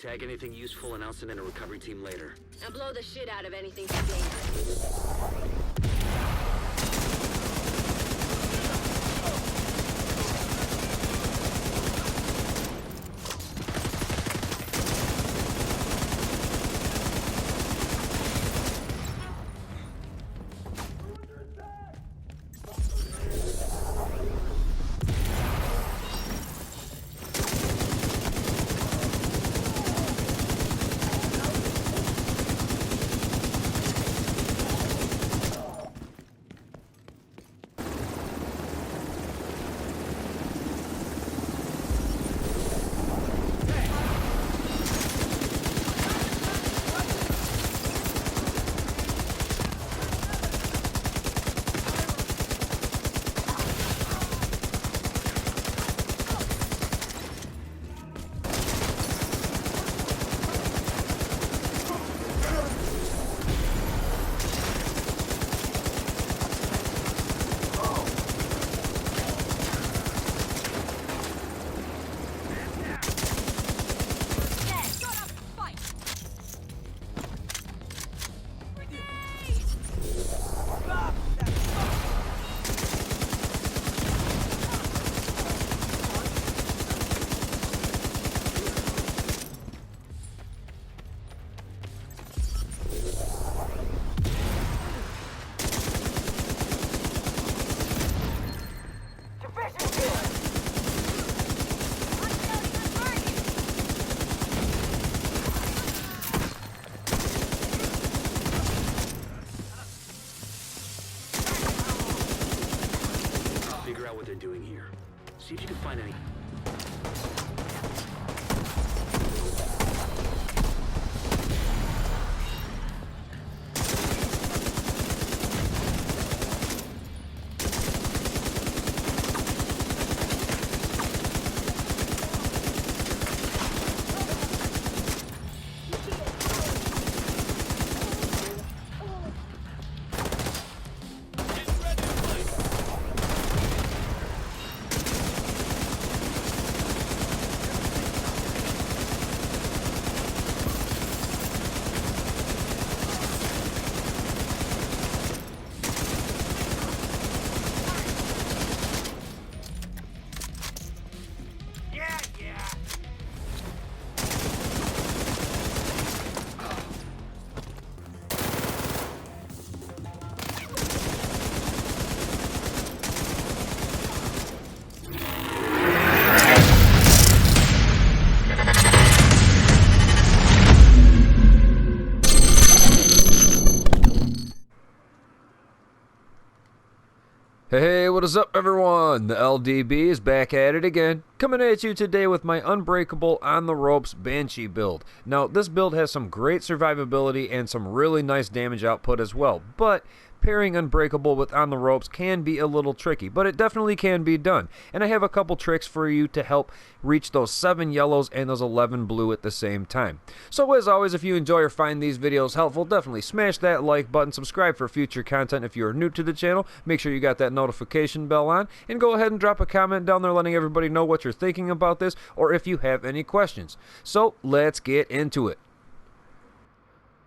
Tag anything useful and I'll send in a recovery team later. Now blow the shit out of anything too dangerous. Figure out what they're doing here. See if you can find any... Hey, what is up everyone? The LDB is back at it again, coming at you today with my Unbreakable on the ropes Banshee build. Now, this build has some great survivability and some really nice damage output as well, but pairing Unbreakable with On the Ropes can be a little tricky, but it definitely can be done. And I have a couple tricks for you to help reach those 7 yellows and those 11 blue at the same time. So as always, if you enjoy or find these videos helpful, definitely smash that like button, subscribe for future content if you are new to the channel, make sure you got that notification bell on, and go ahead and drop a comment down there letting everybody know what you're thinking about this or if you have any questions. So let's get into it.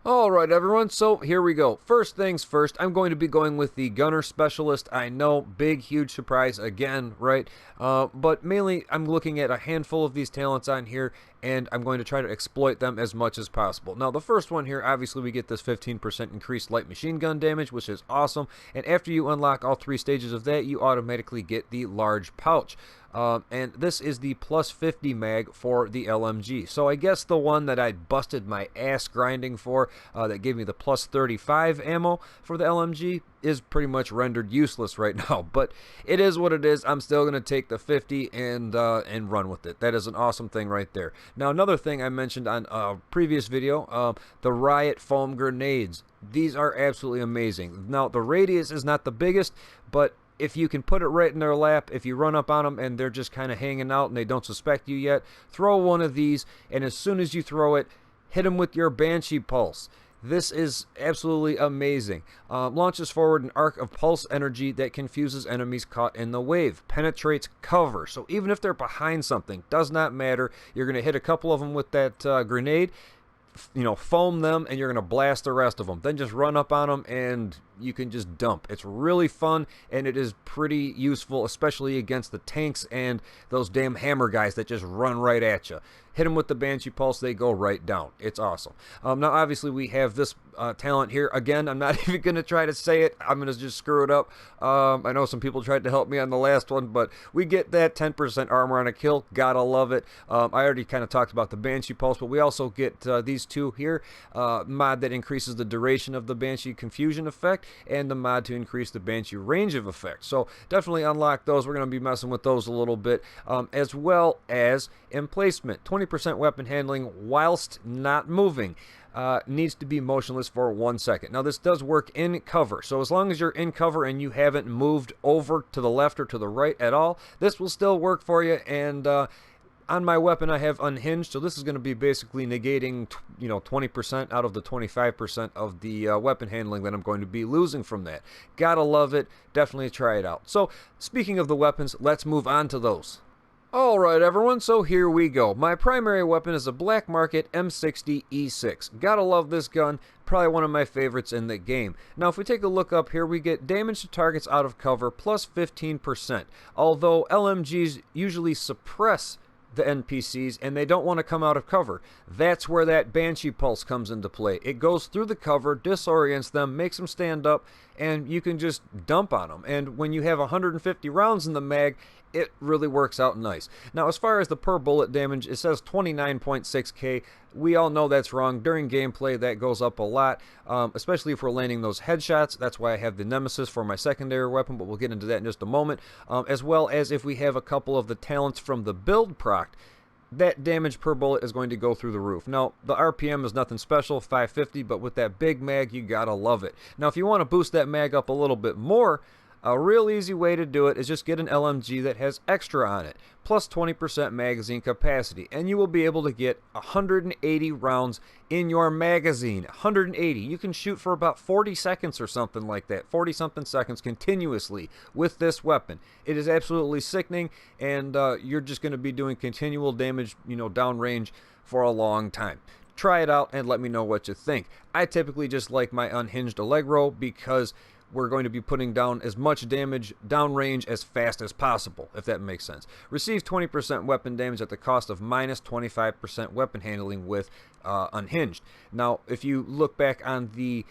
Alright everyone, so here we go. First things first, I'm going to be going with the Gunner Specialist. I know, big, huge surprise again, right? But mainly I'm looking at a handful of these talents on here, and I'm going to try to exploit them as much as possible. Now the first one here, obviously we get this 15% increased light machine gun damage, which is awesome. And after you unlock all 3 stages of that, you automatically get the large pouch. And this is the plus 50 mag for the LMG. So I guess the one that I busted my ass grinding for, that gave me the plus 35 ammo for the LMG, is pretty much rendered useless right now. But it is what it is. I'm still going to take the 50 and run with it. That is an awesome thing right there. Now another thing I mentioned on a previous video, the Riot foam grenades. These are absolutely amazing. Now the radius is not the biggest, but if you can put it right in their lap, if you run up on them and they're just kind of hanging out and they don't suspect you yet, throw one of these, and as soon as you throw it, hit them with your Banshee pulse. This is absolutely amazing. Launches forward an arc of pulse energy that confuses enemies caught in the wave. Penetrates cover. So even if they're behind something, does not matter. You're going to hit a couple of them with that grenade, foam them, and you're going to blast the rest of them. Then just run up on them and you can just dump. It's really fun, and it is pretty useful, especially against the tanks and those damn hammer guys that just run right at you. Hit them with the Banshee Pulse, they go right down. It's awesome. Now, obviously, we have this talent here. Again, I'm not even going to try to say it. I'm going to just screw it up. I know some people tried to help me on the last one, but we get that 10% armor on a kill. Gotta love it. I already kind of talked about the Banshee Pulse, but we also get these two here. Mod that increases the duration of the Banshee Confusion effect, and the mod to increase the Banshee range of effect. So definitely unlock those. We're going to be messing with those a little bit, as well as emplacement. 20% weapon handling whilst not moving. Needs to be motionless for 1 second. Now, this does work in cover, so as long as you're in cover and you haven't moved over to the left or to the right at all, this will still work for you. And on my weapon, I have unhinged, so this is going to be basically negating 20% out of the 25% of the weapon handling that I'm going to be losing from that. Gotta love it. Definitely try it out. So, speaking of the weapons, let's move on to those. Alright everyone, so here we go. My primary weapon is a Black Market M60 E6. Gotta love this gun, probably one of my favorites in the game. Now if we take a look up here, we get damage to targets out of cover plus 15%. Although LMGs usually suppress the NPCs and they don't want to come out of cover. That's where that Banshee Pulse comes into play. It goes through the cover, disorients them, makes them stand up, and you can just dump on them. And when you have 150 rounds in the mag, it really works out nice. Now, as far as the per bullet damage, it says 29.6k. We all know that's wrong. During gameplay, that goes up a lot, especially if we're landing those headshots. That's why I have the Nemesis for my secondary weapon, but we'll get into that in just a moment. As well as if we have a couple of the talents from the build proc, that damage per bullet is going to go through the roof. Now, the RPM is nothing special, 550, but with that big mag, you gotta love it. Now, if you want to boost that mag up a little bit more, a real easy way to do it is just get an LMG that has extra on it, plus 20% magazine capacity, and you will be able to get 180 rounds in your magazine. 180. You can shoot for about 40 seconds or something like that, 40-something seconds continuously with this weapon. It is absolutely sickening, and you're just going to be doing continual damage, downrange for a long time. Try it out and let me know what you think. I typically just like my unhinged Allegro because we're going to be putting down as much damage downrange as fast as possible, if that makes sense. Receive 20% weapon damage at the cost of minus 25% weapon handling with unhinged. Now, if you look back on the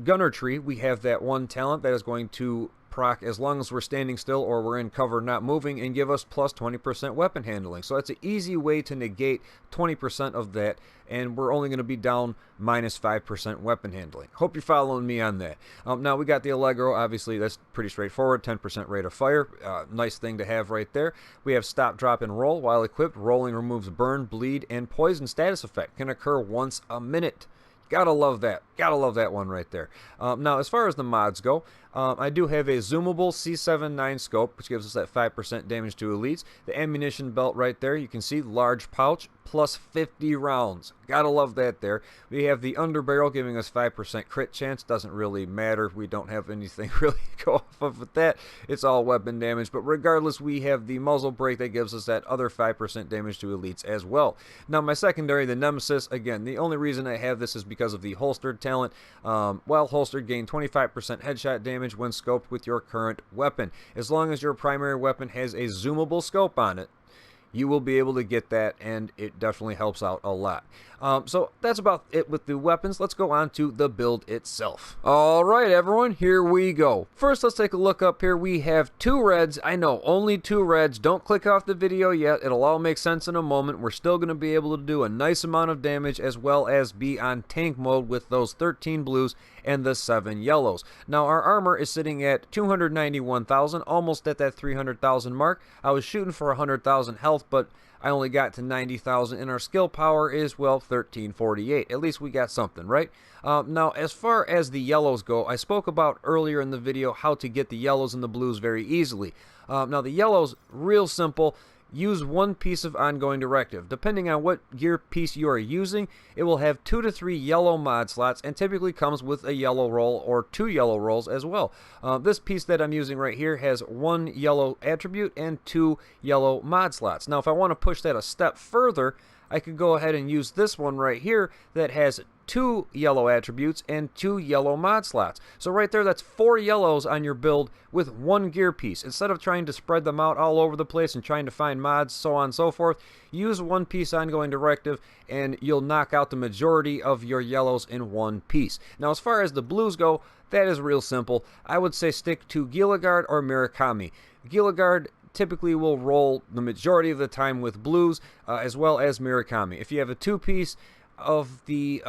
gunner tree, we have that one talent that is going to proc as long as we're standing still or we're in cover not moving and give us plus 20% weapon handling. So that's an easy way to negate 20% of that, and we're only going to be down minus 5% weapon handling. Hope you're following me on that. Now we got the Allegro, obviously that's pretty straightforward, 10% rate of fire, nice thing to have right there. We have stop, drop, and roll. While equipped, rolling removes burn, bleed, and poison status effect. Can occur once a minute. Gotta love that. Gotta love that one right there. Now, as far as the mods go, I do have a zoomable C79 scope, which gives us that 5% damage to elites. The ammunition belt right there, you can see large pouch, plus 50 rounds. Gotta love that there. We have the underbarrel giving us 5% crit chance. Doesn't really matter. We don't have anything really to go off of with that. It's all weapon damage. But regardless, we have the muzzle brake that gives us that other 5% damage to elites as well. Now, my secondary, the Nemesis, again, the only reason I have this is because of the holstered talent. While holstered, gain 25% headshot damage when scoped with your current weapon. As long as your primary weapon has a zoomable scope on it, you will be able to get that, and it definitely helps out a lot. So that's about it with the weapons. Let's go on to the build itself. Alright everyone, here we go. First, let's take a look up here. We have 2 reds. I know, only 2 reds. Don't click off the video yet. It'll all make sense in a moment. We're still going to be able to do a nice amount of damage as well as be on tank mode with those 13 blues and the 7 yellows. Now our armor is sitting at 291,000, almost at that 300,000 mark. I was shooting for 100,000 health, but I only got to 90,000, and our skill power is, well, 1348. At least we got something, right? Now, as far as the yellows go, I spoke about earlier in the video how to get the yellows and the blues very easily. Now, the yellows, real simple. use one piece of ongoing directive. Depending on what gear piece you are using, it will have 2 to 3 yellow mod slots and typically comes with a yellow roll or 2 yellow rolls as well. This piece that I'm using right here has 1 yellow attribute and 2 yellow mod slots. Now if I want to push that a step further, I could go ahead and use this one right here that has 2 yellow attributes and 2 yellow mod slots. So right there, that's 4 yellows on your build with 1 gear piece. Instead of trying to spread them out all over the place and trying to find mods, so on and so forth, use one piece ongoing directive and you'll knock out the majority of your yellows in one piece. Now as far as the blues go, that is real simple. I would say stick to Gila or Murakami. Gila typically will roll the majority of the time with blues as well as Murakami. If you have a 2-piece of the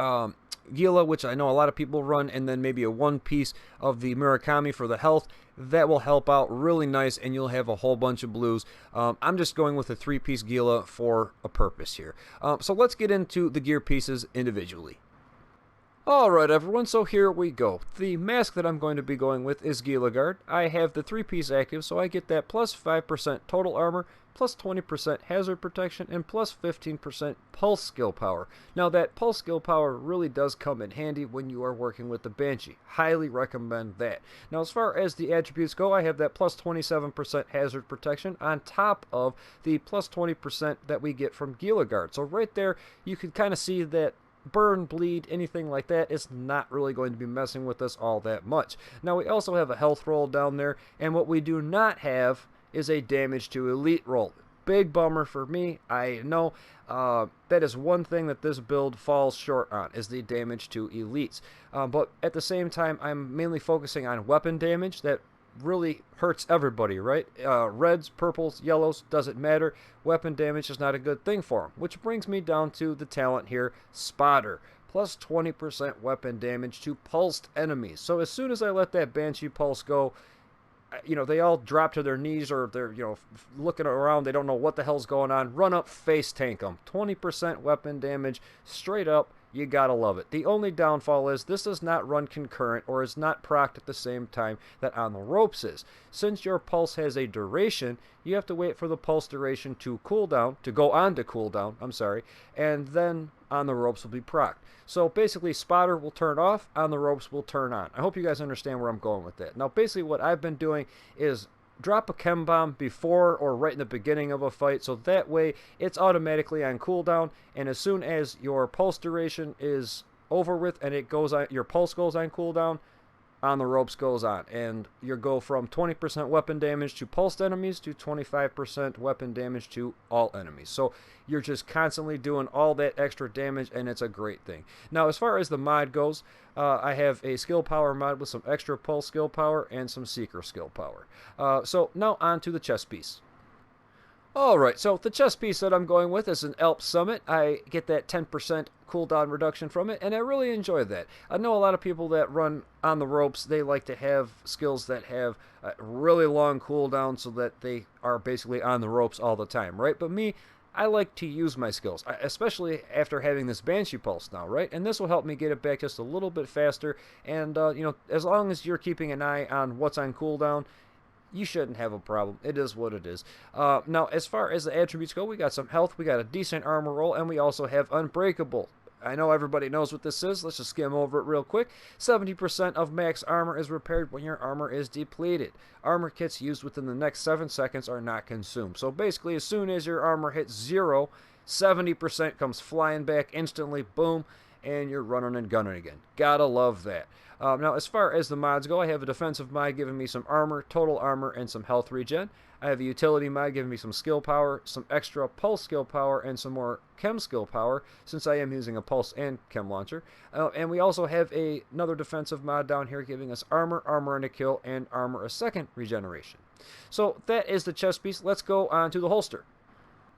Gila, which I know a lot of people run, and then maybe a 1-piece of the Murakami for the health, that will help out really nice and you'll have a whole bunch of blues. I'm just going with a 3-piece Gila for a purpose here. So let's get into the gear pieces individually. Alright everyone, so here we go. The mask that I'm going to be going with is Gila. I have the 3-piece active, so I get that plus 5% total armor, plus 20% hazard protection, and plus 15% pulse skill power. Now that pulse skill power really does come in handy when you are working with the Banshee. Highly recommend that. Now as far as the attributes go, I have that plus 27% hazard protection on top of the plus 20% that we get from Gila. So right there, you can kind of see that burn, bleed, anything like that, it's not really going to be messing with us all that much. Now we also have a health roll down there, and what we do not have is a damage to elite roll. Big bummer for me, I know. That is one thing that this build falls short on, is the damage to elites. But at the same time, I'm mainly focusing on weapon damage that really hurts everybody, right? Reds, purples, yellows, doesn't matter. Weapon damage is not a good thing for them. Which brings me down to the talent here, Spotter. Plus 20% weapon damage to pulsed enemies. So as soon as I let that Banshee pulse go, you know, they all drop to their knees or they're, you know, looking around. They don't know what the hell's going on. Run up, face tank them. 20% weapon damage straight up. You gotta love it. The only downfall is this does not run concurrent or is not procced at the same time that On the Ropes is. Since your pulse has a duration, you have to wait for the pulse duration to cool down, to go on to cooldown, and then On the Ropes will be procced. So basically Spotter will turn off, On the Ropes will turn on. I hope you guys understand where I'm going with that. Now basically what I've been doing is drop a chem bomb before or right in the beginning of a fight, so that way it's automatically on cooldown, and as soon as your pulse duration is over with and it goes on, your pulse goes on cooldown, On the Ropes goes on, and you go from 20% weapon damage to pulsed enemies to 25% weapon damage to all enemies. So you're just constantly doing all that extra damage, and it's a great thing. Now as far as the mod goes, I have a skill power mod with some extra pulse skill power and some seeker skill power. So now on to the chest piece. Alright, so the chest piece that I'm going with is an Alp Summit. I get that 10% cooldown reduction from it, and I really enjoy that. I know a lot of people that run On the Ropes, they like to have skills that have a really long cooldown so that they are basically on the ropes all the time, right? But me, I like to use my skills, especially after having this Banshee Pulse now, right? And this will help me get it back just a little bit faster, and, you know, as long as you're keeping an eye on what's on cooldown, you shouldn't have a problem. It is what it is. Now, as far as the attributes go, we got some health, we got a decent armor roll, and we also have Unbreakable. I know everybody knows what this is. Let's just skim over it real quick. 70% of max armor is repaired when your armor is depleted. Armor kits used within the next 7 seconds are not consumed. So basically, as soon as your armor hits 0, 70% comes flying back instantly, boom, and you're running and gunning again. Gotta love that. Now, as far as the mods go, I have a defensive mod giving me some armor, total armor, and some health regen. I have a utility mod giving me some skill power, some extra pulse skill power, and some more chem skill power, since I am using a pulse and chem launcher. And we also have another defensive mod down here giving us armor, armor and a kill, and armor a second regeneration. So that is the chest piece. Let's go on to the holster.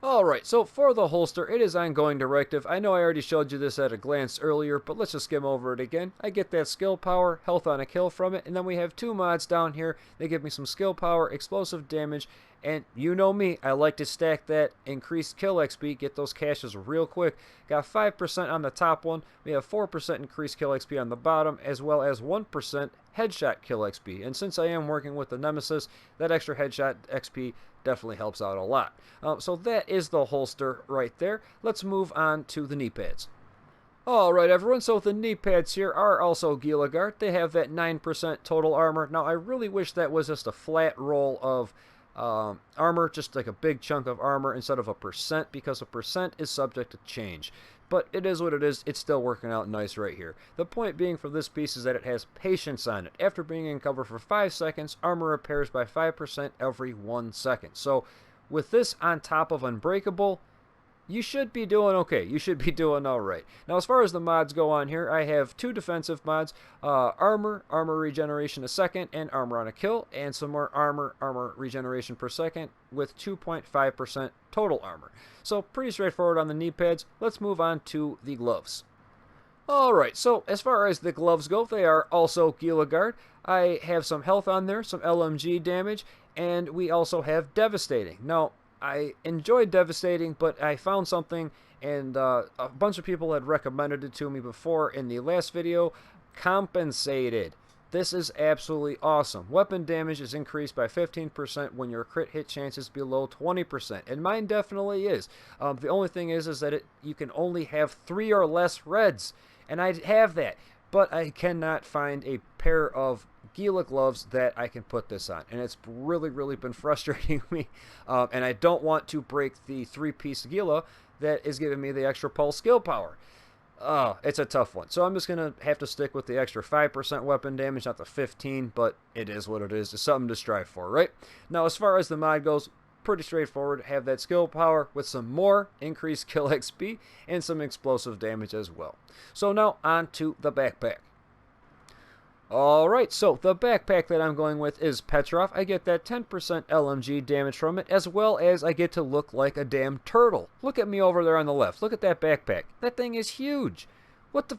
Alright, so for the holster, it is ongoing directive. I know I already showed you this at a glance earlier, but let's just skim over it again. I get that skill power, health on a kill from it, and then we have 2 mods down here. They give me some skill power, explosive damage, and you know me, I like to stack that increased kill XP, get those caches real quick. Got 5% on the top one, we have 4% increased kill XP on the bottom, as well as 1% headshot kill XP. And since I am working with the NEMESIS, that extra headshot XP definitely helps out a lot. So that is the holster right there. Let's move on to the knee pads. Alright everyone, so the knee pads here are also Gila Guard. They have that 9% total armor. Now I really wish that was just a flat roll of armor, just like a big chunk of armor instead of a percent, because a percent is subject to change. But it is what it is. It's still working out nice right here. The point being for this piece is that it has patience on it. After being in cover for 5 seconds, armor repairs by 5% every 1 second. So with this on top of Unbreakable, you should be doing okay. You should be doing alright. Now, as far as the mods go on here, I have 2 defensive mods. Armor regeneration a second, and armor on a kill. And some more armor regeneration per second with 2.5% total armor. So, pretty straightforward on the knee pads. Let's move on to the gloves. Alright, so as far as the gloves go, they are also Gila Guard. I have some health on there, some LMG damage, and we also have Devastating. Now, I enjoyed Devastating, but I found something, and a bunch of people had recommended it to me before in the last video. Compensated. This is absolutely awesome. Weapon damage is increased by 15% when your crit hit chance is below 20%, and mine definitely is. The only thing is that you can only have 3 or less reds, and I have that, but I cannot find a pair of Gila gloves that I can put this on, and it's really been frustrating me, and I don't want to break the 3-piece Gila that is giving me the extra pulse skill power. It's a tough one, so I'm just gonna have to stick with the extra 5% weapon damage, not the 15, but it is what it is. It's something to strive for, right? Now, as far as the mod goes, pretty straightforward. Have that skill power with some more increased kill XP and some explosive damage as well. So now on to the backpack. Alright, so the backpack that I'm going with is Petrov. I get that 10% LMG damage from it, as well as I get to look like a damn turtle. Look at me over there on the left. Look at that backpack. That thing is huge. What the...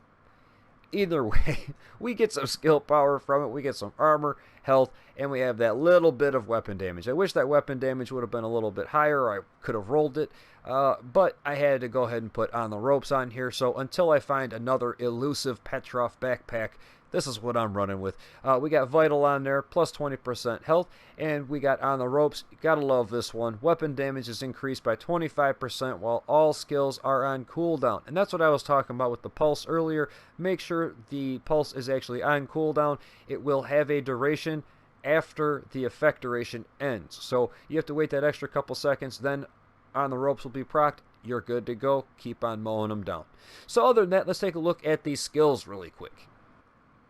Either way, we get some skill power from it, we get some armor, health, and we have that little bit of weapon damage. I wish that weapon damage would have been a little bit higher, or I could have rolled it, but I had to go ahead and put on the ropes on here, so until I find another elusive Petrov backpack, this is what I'm running with. We got Vital on there, plus 20% health, and we got on the ropes. You gotta love this one. Weapon damage is increased by 25% while all skills are on cooldown. And that's what I was talking about with the pulse earlier. Make sure the pulse is actually on cooldown. It will have a duration after the effect duration ends. So you have to wait that extra couple seconds, then on the ropes will be procced. You're good to go. Keep on mowing them down. So other than that, let's take a look at these skills really quick.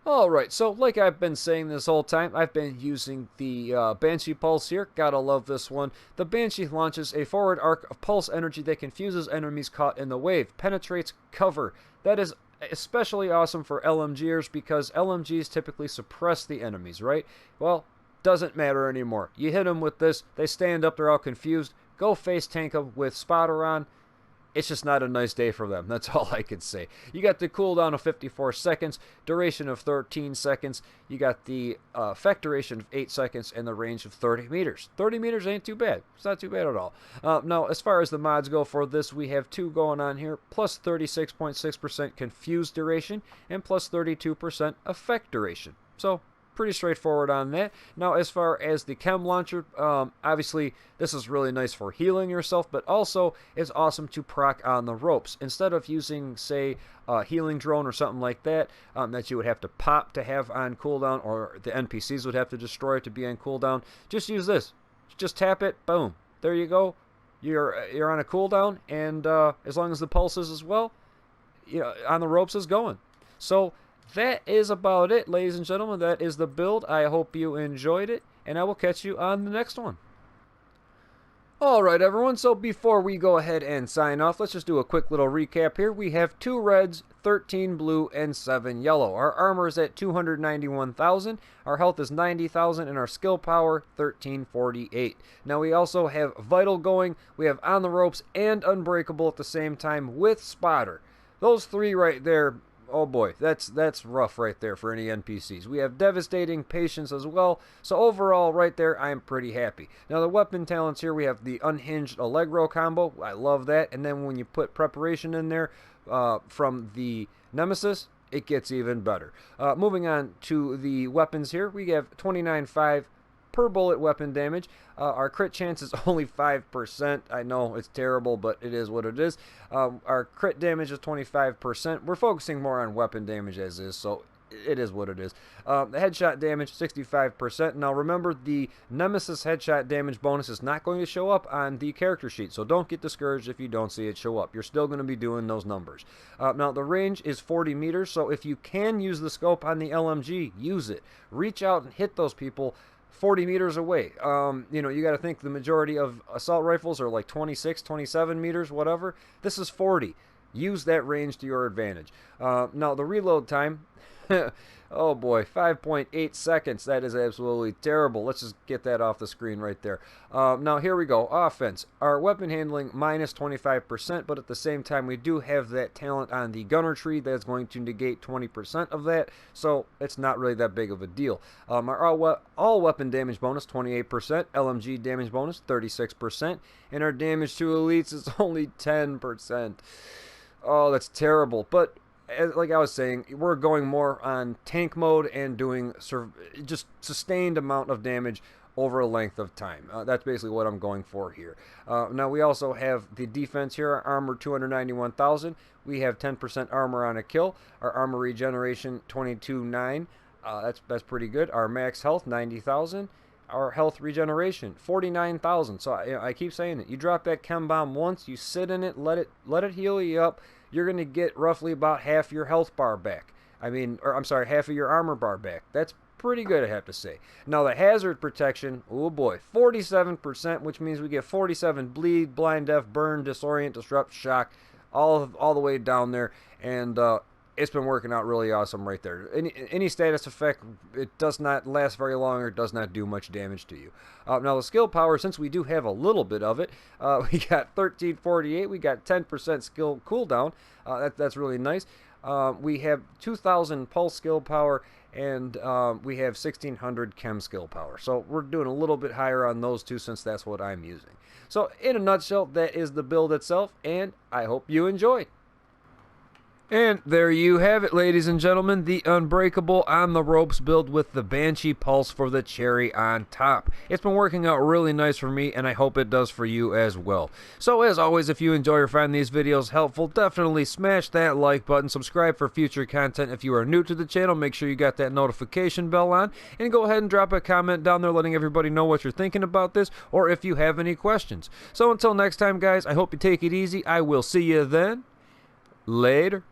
Alright, so like I've been saying this whole time, I've been using the Banshee Pulse here. Gotta love this one. The Banshee launches a forward arc of pulse energy that confuses enemies caught in the wave. Penetrates cover. That is especially awesome for LMGers because LMGs typically suppress the enemies, right? Well, doesn't matter anymore. You hit them with this, they stand up, they're all confused. Go face tank them with Spotter on. It's just not a nice day for them. That's all I can say. You got the cooldown of 54 seconds, duration of 13 seconds. You got the effect duration of 8 seconds and the range of 30 meters. 30 meters ain't too bad. It's not too bad at all. Now, as far as the mods go for this, we have 2 going on here. Plus 36.6% confused duration and plus 32% effect duration. So, pretty straightforward on that. Now, as far as the chem launcher, obviously this is really nice for healing yourself, but also it's awesome to proc on the ropes. Instead of using, say, a healing drone or something like that, that you would have to pop to have on cooldown, or the NPCs would have to destroy it to be on cooldown, just use this. Just tap it, boom. There you go. You're on a cooldown, and as long as the pulse is as well, you know, on the ropes is going. So, that is about it, ladies and gentlemen. That is the build. I hope you enjoyed it, and I will catch you on the next one. Alright, everyone, so before we go ahead and sign off, let's just do a quick little recap here. We have 2 reds, 13 blue, and 7 yellow. Our armor is at 291,000, our health is 90,000, and our skill power, 1348. Now, we also have Vital going, we have On the Ropes, and Unbreakable at the same time with Spotter. Those 3 right there, oh boy, that's rough right there for any NPCs. We have Devastating, Patience as well. So overall, right there, I'm pretty happy. Now, the weapon talents here, we have the Unhinged Allegro combo. I love that. And then when you put Preparation in there from the Nemesis, it gets even better. Moving on to the weapons here, we have 29.5 per bullet weapon damage. Our crit chance is only 5%. I know it's terrible, but it is what it is. Our crit damage is 25%. We're focusing more on weapon damage as is, so it is what it is. The headshot damage, 65%. Now remember, the Nemesis headshot damage bonus is not going to show up on the character sheet, so don't get discouraged if you don't see it show up. You're still going to be doing those numbers. Now the range is 40 meters, so if you can use the scope on the LMG, use it. Reach out and hit those people 40 meters away. You know, you got to think the majority of assault rifles are like 26, 27 meters, whatever. This is 40. Use that range to your advantage. Now the reload time, oh boy, 5.8 seconds. That is absolutely terrible. Let's just get that off the screen right there. Now here we go. Offense. Our weapon handling minus 25%, but at the same time we do have that talent on the gunner tree that's going to negate 20% of that, so it's not really that big of a deal. Our all weapon damage bonus 28%, LMG damage bonus 36%, and our damage to elites is only 10%. Oh, that's terrible. But like I was saying, we're going more on tank mode and doing just sustained amount of damage over a length of time. That's basically what I'm going for here. Now we also have the defense here. Our armor 291,000. We have 10% armor on a kill. Our armor regeneration 22.9. That's pretty good. Our max health 90,000. Our health regeneration 49,000. So I keep saying it. You drop that chem bomb once, you sit in it, let it heal you up. You're going to get roughly about half your health bar back. I'm sorry, half of your armor bar back. That's pretty good, I have to say. Now the hazard protection, oh boy, 47%, which means we get 47 bleed, blind, deaf, burn, disorient, disrupt, shock, all the way down there, and it's been working out really awesome right there. Any status effect, it does not last very long or does not do much damage to you. Now the skill power, since we do have a little bit of it, we got 1348, we got 10% skill cooldown. That's really nice. We have 2000 pulse skill power, and we have 1600 chem skill power. So we're doing a little bit higher on those two since that's what I'm using. So in a nutshell, that is the build itself, and I hope you enjoyed. And there you have it, ladies and gentlemen, the Unbreakable on the ropes build with the Banshee Pulse for the cherry on top. It's been working out really nice for me, and I hope it does for you as well. So as always, if you enjoy or find these videos helpful, definitely smash that like button, subscribe for future content. If you are new to the channel, make sure you got that notification bell on, and go ahead and drop a comment down there letting everybody know what you're thinking about this, or if you have any questions. So until next time, guys, I hope you take it easy. I will see you then. Later.